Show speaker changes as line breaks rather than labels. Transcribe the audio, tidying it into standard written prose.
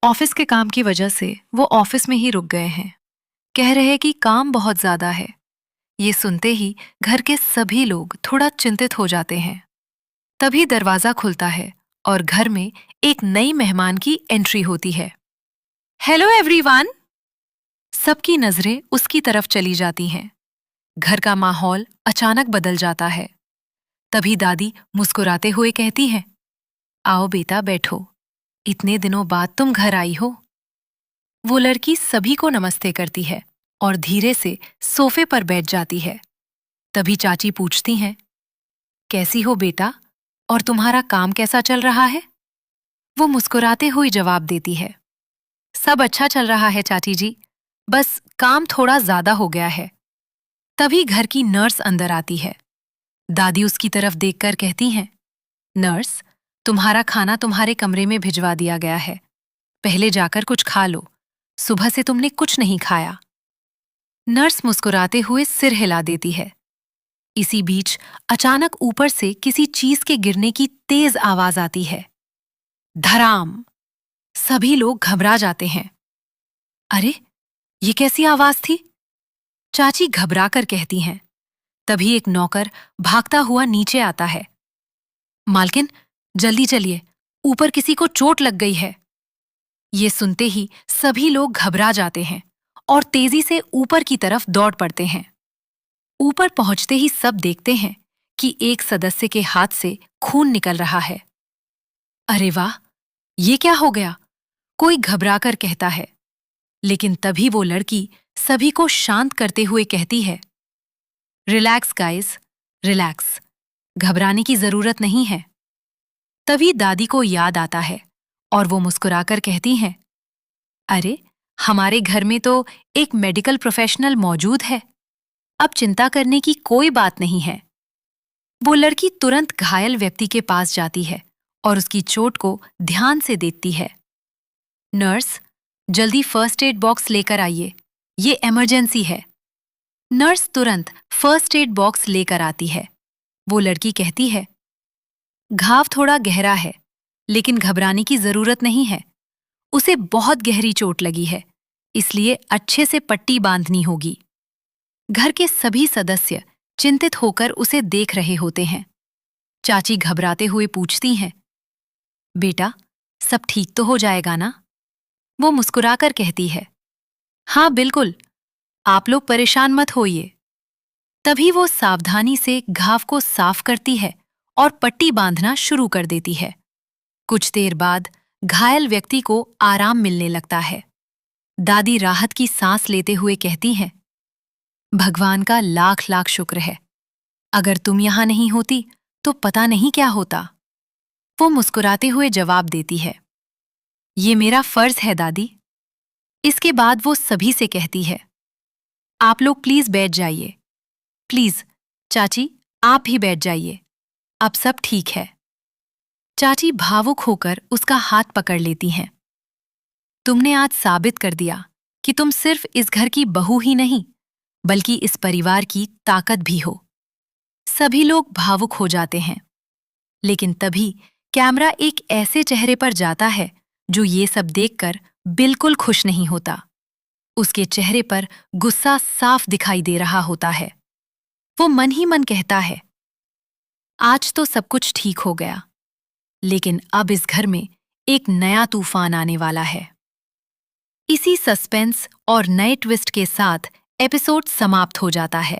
Office के काम की वजह से वो ऑफिस में ही रुक गए हैं। कह रहे हैं कि काम बहुत ज्यादा है। ये सुनते ही घर के सभी लोग थोड़ा चिंतित हो जाते हैं। तभी दरवाजा खुलता है और घर में एक नई मेहमान की एंट्री होती है। Hello everyone! सबकी नजरें उसकी तरफ चली जाती हैं। घर का माहौल अचानक बदल जाता है। तभी दादी मुस्कुराते हुए कहती हैं, आओ बेटा बैठो, इतने दिनों बाद तुम घर आई हो। वो लड़की सभी को नमस्ते करती है और धीरे से सोफे पर बैठ जाती है। तभी चाची पूछती हैं, कैसी हो बेटा, और तुम्हारा काम कैसा चल रहा है? वो मुस्कुराते हुए जवाब देती है, सब अच्छा चल रहा है चाची जी, बस काम थोड़ा ज्यादा हो गया है। तभी घर की नर्स अंदर आती है। दादी उसकी तरफ देखकर कहती हैं, नर्स, तुम्हारा खाना तुम्हारे कमरे में भिजवा दिया गया है। पहले जाकर कुछ खा लो, सुबह से तुमने कुछ नहीं खाया। नर्स मुस्कुराते हुए सिर हिला देती है। इसी बीच अचानक ऊपर से किसी चीज के गिरने की तेज आवाज आती है। धड़ाम! सभी लोग घबरा जाते हैं। अरे, ये कैसी आवाज थी? चाची घबरा कर कहती हैं। तभी एक नौकर भागता हुआ नीचे आता है। मालकिन, जल्दी चलिए, ऊपर किसी को चोट लग गई है। ये सुनते ही सभी लोग घबरा जाते हैं और तेजी से ऊपर की तरफ दौड़ पड़ते हैं। ऊपर पहुंचते ही सब देखते हैं कि एक सदस्य के हाथ से खून निकल रहा है। अरे वाह, ये क्या हो गया? कोई घबराकर कहता है। लेकिन तभी वो लड़की सभी को शांत करते हुए कहती है, रिलैक्स गाइस, रिलैक्स, घबराने की जरूरत नहीं है। तभी दादी को याद आता है और वो मुस्कुराकर कहती हैं, अरे, हमारे घर में तो एक मेडिकल प्रोफेशनल मौजूद है, अब चिंता करने की कोई बात नहीं है। वो लड़की तुरंत घायल व्यक्ति के पास जाती है और उसकी चोट को ध्यान से देखती है। नर्स, जल्दी फर्स्ट एड बॉक्स लेकर आइए, ये इमरजेंसी है। नर्स तुरंत फर्स्ट एड बॉक्स लेकर आती है। वो लड़की कहती है, घाव थोड़ा गहरा है, लेकिन घबराने की जरूरत नहीं है। उसे बहुत गहरी चोट लगी है, इसलिए अच्छे से पट्टी बांधनी होगी। घर के सभी सदस्य चिंतित होकर उसे देख रहे होते हैं। चाची घबराते हुए पूछती हैं, बेटा, सब ठीक तो हो जाएगा ना? वो मुस्कुराकर कहती है, हाँ बिल्कुल, आप लोग परेशान मत होइए। तभी वो सावधानी से घाव को साफ करती है और पट्टी बांधना शुरू कर देती है। कुछ देर बाद घायल व्यक्ति को आराम मिलने लगता है। दादी राहत की सांस लेते हुए कहती हैं, भगवान का लाख लाख शुक्र है, अगर तुम यहां नहीं होती तो पता नहीं क्या होता। वो मुस्कुराते हुए जवाब देती है, ये मेरा फर्ज है दादी। इसके बाद वो सभी से कहती है, आप लोग प्लीज बैठ जाइए। प्लीज, चाची, आप भी बैठ जाइए, अब सब ठीक है। चाची भावुक होकर उसका हाथ पकड़ लेती हैं। तुमने आज साबित कर दिया कि तुम सिर्फ इस घर की बहू ही नहीं, बल्कि इस परिवार की ताकत भी हो। सभी लोग भावुक हो जाते हैं। लेकिन तभी कैमरा एक ऐसे चेहरे पर जाता है जो ये सब देखकर बिल्कुल खुश नहीं होता। उसके चेहरे पर गुस्सा साफ दिखाई दे रहा होता है। वो मन ही मन कहता है, आज तो सब कुछ ठीक हो गया, लेकिन अब इस घर में एक नया तूफान आने वाला है। इसी सस्पेंस और नए ट्विस्ट के साथ एपिसोड समाप्त हो जाता है।